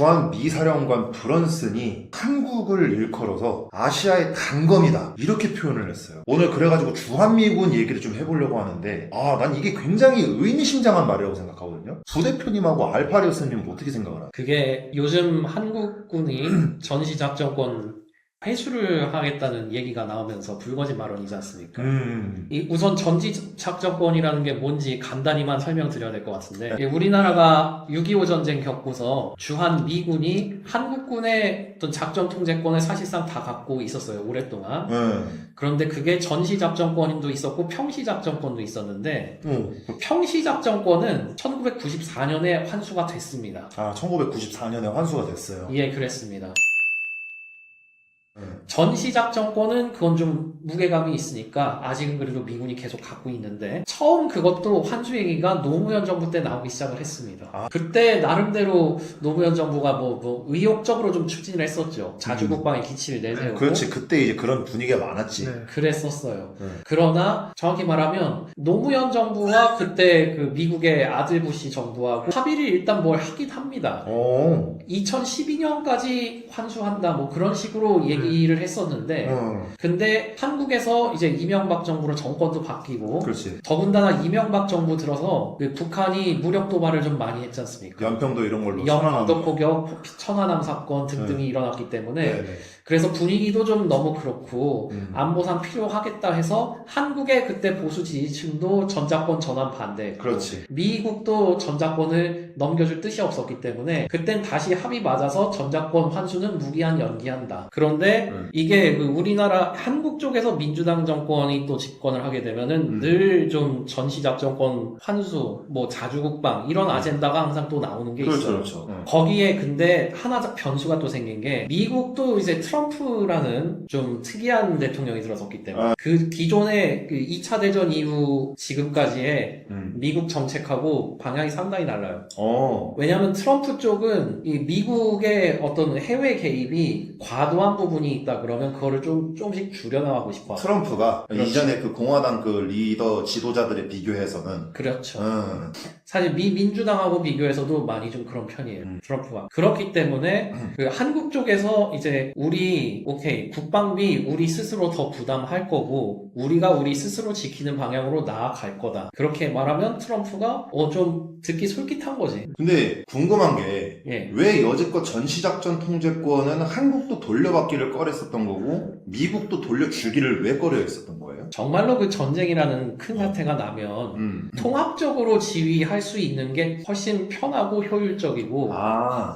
주한 미사령관 브런슨이 한국을 일컬어서 아시아의 단검이다 이렇게 표현을 했어요. 오늘 그래가지고 주한미군 얘기를 좀 해보려고 하는데 난 이게 굉장히 의미심장한 말이라고 생각하거든요. 부대표님하고 알파리오스님은 어떻게 생각을 하나요? 그게 요즘 한국군이 전시작전권 회수를 하겠다는 얘기가 나오면서 불거진 발언이지 않습니까? 우선 전지작전권이라는 게 뭔지 간단히만 설명드려야 될 것 같은데, 우리나라가 6.25 전쟁 겪고서 주한 미군이 한국군의 어떤 작전 통제권을 사실상 다 갖고 있었어요, 오랫동안. 그런데 그게 전시작전권도 있었고 평시작전권도 있었는데, 평시작전권은 1994년에 환수가 됐습니다. 1994년에 환수가 됐어요. 예, 그랬습니다. 전시작전권은 그건 좀 무게감이 있으니까 아직은 그래도 미군이 계속 갖고 있는데, 처음 그것도 환수 얘기가 노무현 정부 때 나오기 시작을 했습니다. 그때 나름대로 노무현 정부가 뭐 의욕적으로 좀 추진을 했었죠. 자주국방의 기치를 내세우고. 그렇지, 그때 이제 그런 분위기가 많았지. 그랬었어요. 그러나 정확히 말하면 노무현 정부와 그때 그 미국의 아들 부시 정부하고 합의를 일단 뭘 하긴 합니다. 2012년까지 환수한다 뭐 그런 식으로 얘기를 했었는데, 근데 한국에서 이제 이명박 정부로 정권도 바뀌고, 그렇지. 더군다나 이명박 정부 들어서 그 북한이 무력 도발을 좀 많이 했지 않습니까? 연평도 이런 걸로 연평도 포격, 천안함 사건 등등이 일어났기 때문에 그래서 분위기도 좀 너무 그렇고 안보상 필요하겠다 해서 한국의 그때 보수 지지층도 전자권 전환 반대했고, 그렇지. 미국도 전자권을 넘겨줄 뜻이 없었기 때문에 그땐 다시 합의 맞아서 전자권 환수는 무기한 연기한다. 그런데 이게 그 우리나라 한국 쪽에서 민주당 정권이 또 집권을 하게 되면은 늘 좀 전시작전권 환수, 뭐 자주국방 이런 아젠다가 항상 또 나오는 게 있어요. 그렇죠. 거기에 근데 하나 변수가 또 생긴 게, 미국도 이제 트럼프라는 좀 특이한 대통령이 들어섰기 때문에 그 기존의 그 2차 대전 이후 지금까지의 미국 정책하고 방향이 상당히 달라요. 왜냐하면 트럼프 쪽은 이 미국의 어떤 해외 개입이 과도한 부분이 있다 그러면 그거를 조금씩 줄여나가고 싶어. 트럼프가 그렇죠. 이전에 그 공화당 그 리더 지도자들에 비교해서는 그렇죠. 사실 민주당하고 비교해서도 많이 좀 그런 편이에요. 트럼프가. 그렇기 때문에 그 한국 쪽에서 이제 오케이, 국방비 우리 스스로 더 부담할 거고 우리가 우리 스스로 지키는 방향으로 나아갈 거다. 그렇게 말하면 트럼프가 좀 듣기 솔깃한 거지. 근데 궁금한 게 왜 여지껏 전시작전 통제권은 한국도 돌려받기를 꺼렸었던 거고 미국도 돌려주기를 왜 꺼려 했었던 거예요? 정말로 그 전쟁이라는 큰 사태가 나면 통합적으로 지휘할 수 있는 게 훨씬 편하고 효율적이고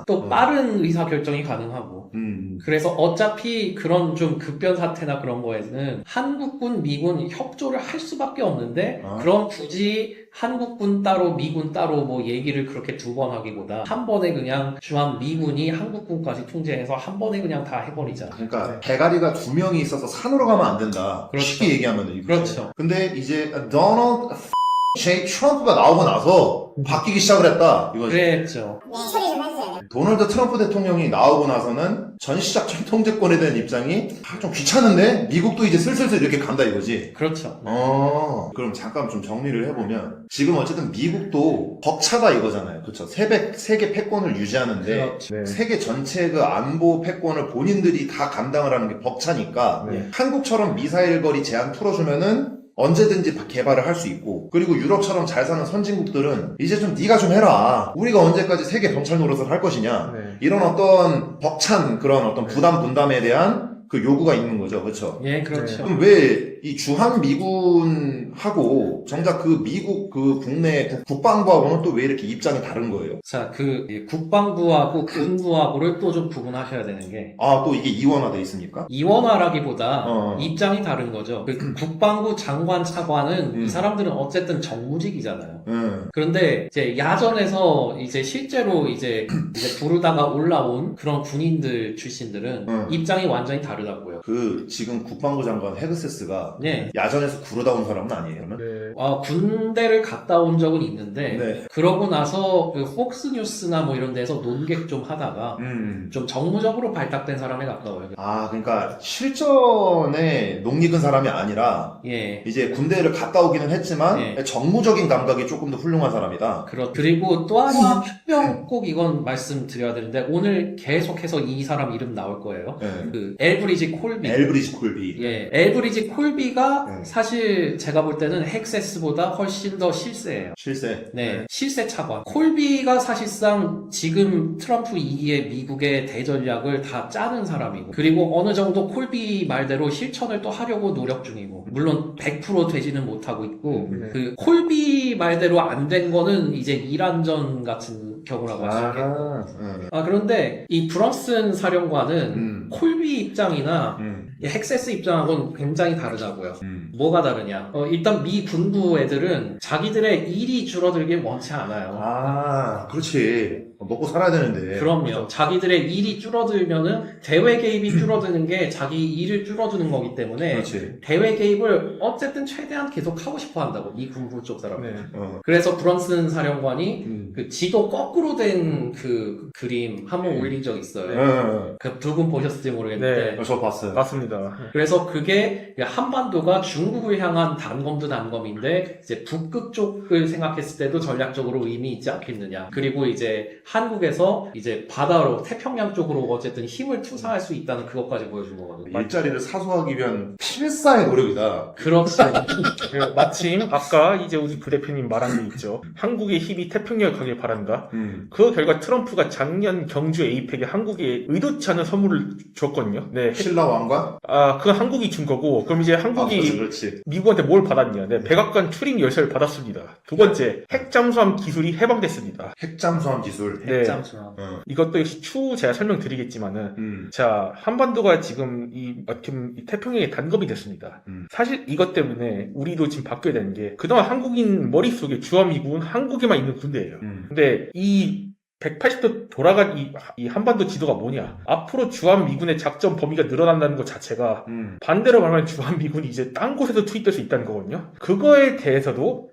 또 빠른 의사결정이 가능하고, 그래서 어차피 그런 좀 급변 사태나 그런 거에는 한국군, 미군 협조를 할 수밖에 없는데 그럼 굳이 한국군 따로 미군 따로 뭐 얘기를 그렇게 두 번 하기보다 한 번에 그냥 주한 미군이 한국군까지 통제해서 한 번에 그냥 다 해버리자. 그러니까 대가리가 두 명이 있어서 산으로 가면 안 된다. 그렇죠. 쉽게 얘기하면 그렇죠. 근데 이제 도널드 J 트럼프가 나오고 나서 바뀌기 시작을 했다 이거지. 그랬죠. 처리 좀 해주세요. 도널드 트럼프 대통령이 나오고 나서는 전시작전 통제권에 대한 입장이 좀 귀찮은데 미국도 이제 슬슬슬 이렇게 간다 이거지. 그렇죠. 그럼 잠깐 좀 정리를 해보면 지금 어쨌든 미국도 벅차다 이거잖아요. 그렇죠. 세계 패권을 유지하는데 그렇죠. 세계 전체 그 안보 패권을 본인들이 다 감당을 하는 게 벅차니까 한국처럼 미사일 거리 제한 풀어주면은 언제든지 개발을 할 수 있고, 그리고 유럽처럼 잘 사는 선진국들은 이제 좀 네가 좀 해라. 우리가 언제까지 세계 경찰 노릇을 할 것이냐. 이런 어떤 벅찬 그런 어떤 부담 분담에 대한 그 요구가 있는 거죠. 그렇죠? 예, 그렇죠. 그럼 왜 이 주한 미군하고 정작 그 미국 그 국내 국방부하고는 또 왜 이렇게 입장이 다른 거예요? 자, 국방부하고 군부하고를 또 좀 구분하셔야 되는 게, 또 이게 이원화돼 있습니까? 이원화라기보다 입장이 다른 거죠. 국방부 장관 차관은 이 사람들은 어쨌든 정무직이잖아요. 그런데 이제 야전에서 이제 실제로 이제 부르다가 올라온 그런 군인들 출신들은 입장이 완전히 다르다고요. 지금 국방부 장관 헤그세스가 네. 야전에서 구르다 온 사람은 아니에요, 그러면? 네. 군대를 갔다 온 적은 있는데 네. 그러고 나서 그 폭스뉴스나 뭐 이런 데서 논객 좀 하다가 좀 정무적으로 발탁된 사람에 가까워요. 아, 그러니까 실전에 녹익은 사람이 아니라 예. 이제 군대를 갔다 오기는 했지만 네. 정무적인 감각이 조금 더 훌륭한 사람이다. 그리고 또 하나 특명 꼭 이건 말씀드려야 되는데 오늘 계속해서 이 사람 이름 나올 거예요. 네. 그 엘브리지 콜비. 엘브리지 콜비. 예, 엘브리지 콜비가 네. 사실 제가 볼 때는 헥세스보다 훨씬 더 실세예요. 실세. 네, 실세 차관. 콜비가 사실상 지금 트럼프 2기의 미국의 대전략을 다 짜는 사람이고, 그리고 어느 정도 콜비 말대로 실천을 또 하려고 노력 중이고, 물론 100% 되지는 못하고 있고, 그 콜비 말대로 안 된 거는 이제 이란전 같은 경우라고 할 수 있겠고. 그런데 이 브런슨 사령관은 콜비 입장이나 이 헥세스 입장하고는 굉장히 다르다고요. 뭐가 다르냐? 일단 미 군부 애들은 자기들의 일이 줄어들길 원치 않아요. 아, 그렇지. 먹고 살아야 되는데. 그럼요. 자기들의 일이 줄어들면은 대외 개입이 줄어드는 게 자기 일을 줄어드는 거기 때문에 그렇지. 대외 개입을 어쨌든 최대한 계속 하고 싶어 한다고, 미 군부 쪽 사람들. 네. 그래서 브런슨 사령관이 그 지도 거꾸로 된 그 그림 한번 올린 적 있어요. 그 두 분 보셨을지 모르겠는데. 저 봤어요. 맞습니다. 그래서 그게 한반도가 중국을 향한 단검도 단검인데 이제 북극 쪽을 생각했을 때도 전략적으로 의미 있지 않겠느냐. 그리고 이제 한국에서 이제 바다로 태평양 쪽으로 어쨌든 힘을 투사할 수 있다는 그것까지 보여준 거거든요. 일자리를 사수하기 위한 필사의 노력이다. 그렇죠. 마침 아까 이제 우리 부대표님 말한 게 있죠. 한국의 힘이 태평양을 가길 바란다. 그 결과 트럼프가 작년 경주 에이펙에 한국에 의도치 않은 선물을 줬거든요. 네. 신라 왕관? 그건 한국이 준 거고, 그럼 이제 한국이 그렇지. 미국한테 뭘 받았냐? 네, 백악관 출입 열쇠를 받았습니다. 두 번째, 핵잠수함 기술이 해방됐습니다. 핵잠수함 기술. 네. 핵잠수함. 이것도 역시 추후 제가 설명드리겠지만은, 자, 한반도가 지금 어떻게 보면 이 태평양에 단검이 됐습니다. 사실 이것 때문에 우리도 지금 바뀌어야 되는 게, 그동안 한국인 머릿속에 주한미군은 한국에만 있는 군대예요. 근데 이 180도 돌아간 이 한반도 지도가 뭐냐? 앞으로 주한미군의 작전 범위가 늘어난다는 것 자체가 반대로 말하면 주한미군이 이제 딴 곳에도 투입될 수 있다는 거거든요. 그거에 대해서도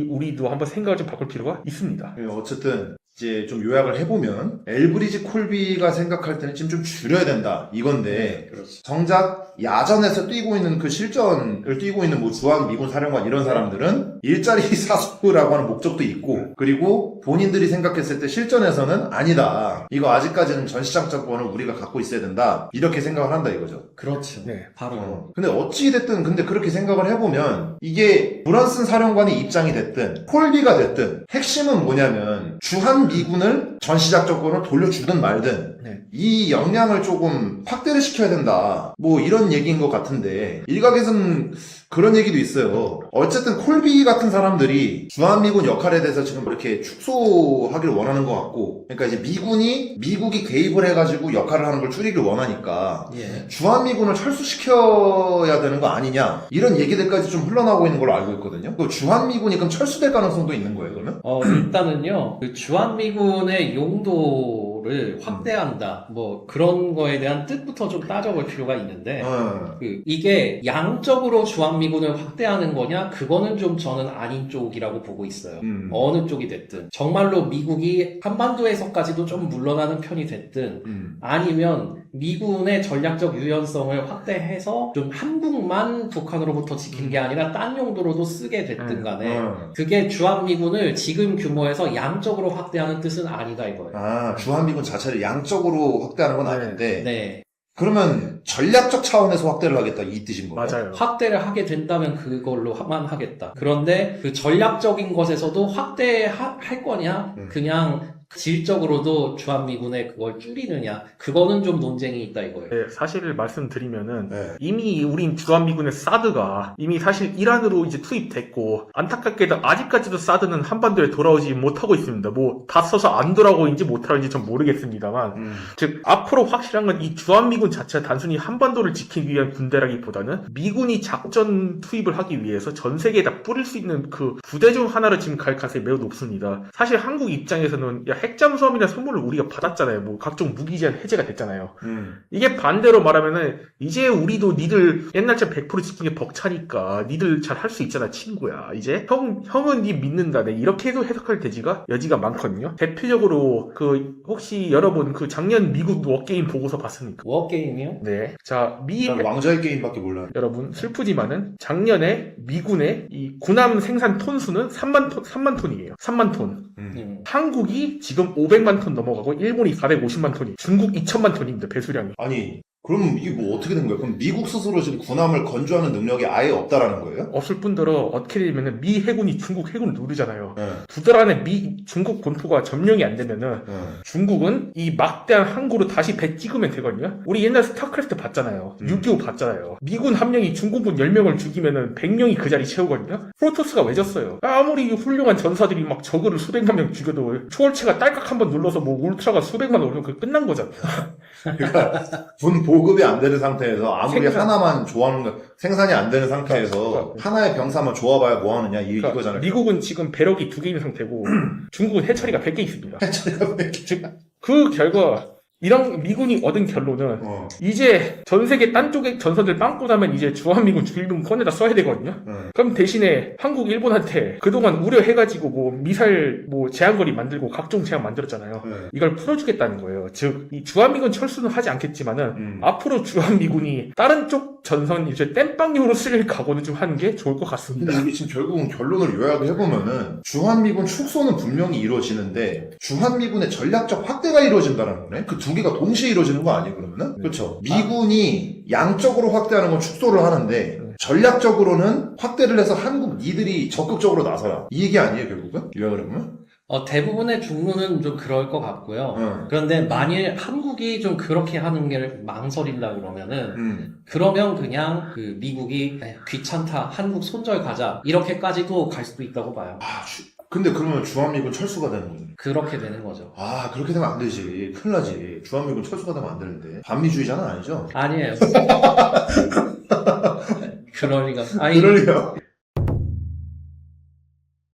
우리도 한번 생각을 좀 바꿀 필요가 있습니다. 어쨌든 이제 좀 요약을 해보면 엘브리지 콜비가 생각할 때는 지금 좀 줄여야 된다 이건데 정작 야전에서 뛰고 있는 그 실전을 뛰고 있는 뭐 주한 미군 사령관 이런 사람들은 일자리 사수라고 하는 목적도 있고 그리고 본인들이 생각했을 때 실전에서는 아니다. 이거 아직까지는 전시장점권을 우리가 갖고 있어야 된다. 이렇게 생각을 한다 이거죠. 그렇죠. 네. 바로. 근데 어찌됐든 근데 그렇게 생각을 해보면 이게 브런슨 사령관의 입장이 됐든 콜비가 됐든 핵심은 뭐냐면 주한 미군을 전시작전권을 돌려주든 말든 네. 이 역량을 조금 확대를 시켜야 된다. 뭐 이런 얘기인 것 같은데 일각에서는 그런 얘기도 있어요. 어쨌든 콜비 같은 사람들이 주한미군 역할에 대해서 지금 이렇게 축소하기를 원하는 것 같고 그러니까 이제 미국이 개입을 해가지고 역할을 하는 걸 줄이길 원하니까 예. 주한미군을 철수시켜야 되는 거 아니냐 이런 얘기들까지 좀 흘러나오고 있는 걸로 알고 있거든요. 그 주한미군이 그럼 철수될 가능성도 있는 거예요 그러면? 일단은요, 그 주한미군의 용도를 확대한다. 뭐, 그런 거에 대한 뜻부터 좀 따져볼 필요가 있는데, 이게 양적으로 주한미군을 확대하는 거냐? 그거는 좀 저는 아닌 쪽이라고 보고 있어요. 어느 쪽이 됐든. 정말로 미국이 한반도에서까지도 좀 물러나는 편이 됐든, 아니면 미군의 전략적 유연성을 확대해서 좀 한국만 북한으로부터 지킨 게 아니라 딴 용도로도 쓰게 됐든 간에, 그게 주한미군을 지금 규모에서 양적으로 확대하는 뜻은 아니다 이거예요. 아, 주한미군 자체를 양적으로 확대하는 건 아닌데 네. 그러면 전략적 차원에서 확대를 하겠다 이 뜻인 거예요? 맞아요. 확대를 하게 된다면 그걸로만 하겠다. 그런데 그 전략적인 것에서도 확대할 거냐? 그냥 질적으로도 주한미군의 그걸 줄이느냐? 그거는 좀 논쟁이 있다 이거예요. 네, 사실을 말씀드리면은 네. 이미 우린 주한미군의 사드가 이미 사실 이란으로 이제 투입됐고 안타깝게도 아직까지도 사드는 한반도에 돌아오지 못하고 있습니다. 뭐 다 써서 안 돌아오는지 못하는지 전 모르겠습니다만 즉 앞으로 확실한 건 이 주한미군 자체가 단순히 한반도를 지키기 위한 군대라기보다는 미군이 작전 투입을 하기 위해서 전 세계에다 뿌릴 수 있는 그 부대 중 하나로 지금 갈 가능성이 매우 높습니다. 사실 한국 입장에서는 야 핵잠수함이나 선물을 우리가 받았잖아요. 뭐 각종 무기 제한 해제가 됐잖아요. 이게 반대로 말하면은 이제 우리도 니들 옛날처럼 100% 지킨 게 벅차니까 니들 잘 할 수 있잖아 친구야. 이제 형은 니 믿는다. 네, 이렇게도 해석할 여지가 많거든요. 대표적으로 그 혹시 여러분 그 작년 미국 워게임 보고서 봤습니까? 워게임이요? 네. 자, 난 왕좌의 게임밖에 몰라. 여러분 슬프지만은 작년에 미군의 이 군함 생산 톤수는 3만 톤이에요. 3만 톤. 한국이 지금 500만 톤 넘어가고 일본이 450만 톤이, 중국 2천만 톤입니다. 배수량이. 아니, 그럼 이게 뭐 어떻게 된 거야? 그럼 미국 스스로 지금 군함을 건조하는 능력이 아예 없다라는 거예요? 없을 뿐더러 어떻게 되면은 미 해군이 중국 해군을 누르잖아요. 네. 두 달 안에 중국 본토가 점령이 안 되면은 중국은 이 막대한 항구로 다시 배 찍으면 되거든요. 우리 옛날 스타크래프트 봤잖아요. 6.25 봤잖아요. 미군 한 명이 중국군 10명을 죽이면은 100명이 그 자리 채우거든요. 프로토스가 왜 졌어요? 아무리 훌륭한 전사들이 막 저그를 수백만 명 죽여도 초월체가 딸깍 한번 눌러서 뭐 울트라가 수백만 오르면 그게 끝난 거잖아요. 그러니까 군 보급이 안 되는 상태에서 아무리 하나만 좋아하는 거 생산이 안 되는 상태에서 하나의 병사만 좋아봐야 뭐 하느냐 이거잖아요. 미국은 지금 배럭이 2개 있는 상태고 중국은 해처리가 100개 있습니다. 해처리가 100개. 그 결과 이런 미군이 얻은 결론은 이제 전 세계 딴 쪽에 전선들 빵꾸 나면 이제 주한미군, 주일미군 꺼내다 써야 되거든요. 그럼 대신에 한국, 일본한테 그동안 우려해가지고 뭐 미사일 뭐 제한거리 만들고 각종 제한 만들었잖아요. 이걸 풀어주겠다는 거예요. 즉, 이 주한미군 철수는 하지 않겠지만은 앞으로 주한미군이 다른 쪽 전선 이제 땜빵용으로 쓸 각오는 좀 하는 게 좋을 것 같습니다. 근데 이게 지금 결국은 결론을 요약을 해보면은 주한미군 축소는 분명히 이루어지는데 주한미군의 전략적 확대가 이루어진다는 거네? 그 두 개가 동시에 이루어지는 거 아니에요, 그러면은? 그렇죠. 미군이 양적으로 확대하는 건 축소를 하는데 전략적으로는 확대를 해서 한국 니들이 적극적으로 나서라. 이 얘기 아니에요, 결국은? 요약을 해보면? 대부분의 중론은 좀 그럴 것 같고요. 그런데 만일 한국이 좀 그렇게 하는 게 망설인다 그러면은, 그러면 그냥 그 미국이 귀찮다, 한국 손절 가자, 이렇게까지도 갈 수도 있다고 봐요. 근데 그러면 주한미군 철수가 되는 거죠. 그렇게 되는 거죠. 그렇게 되면 안 되지. 큰일 나지. 주한미군 철수가 되면 안 되는데. 반미주의자는 아니죠? 아니에요. 그럴 리가. 그럴 리가.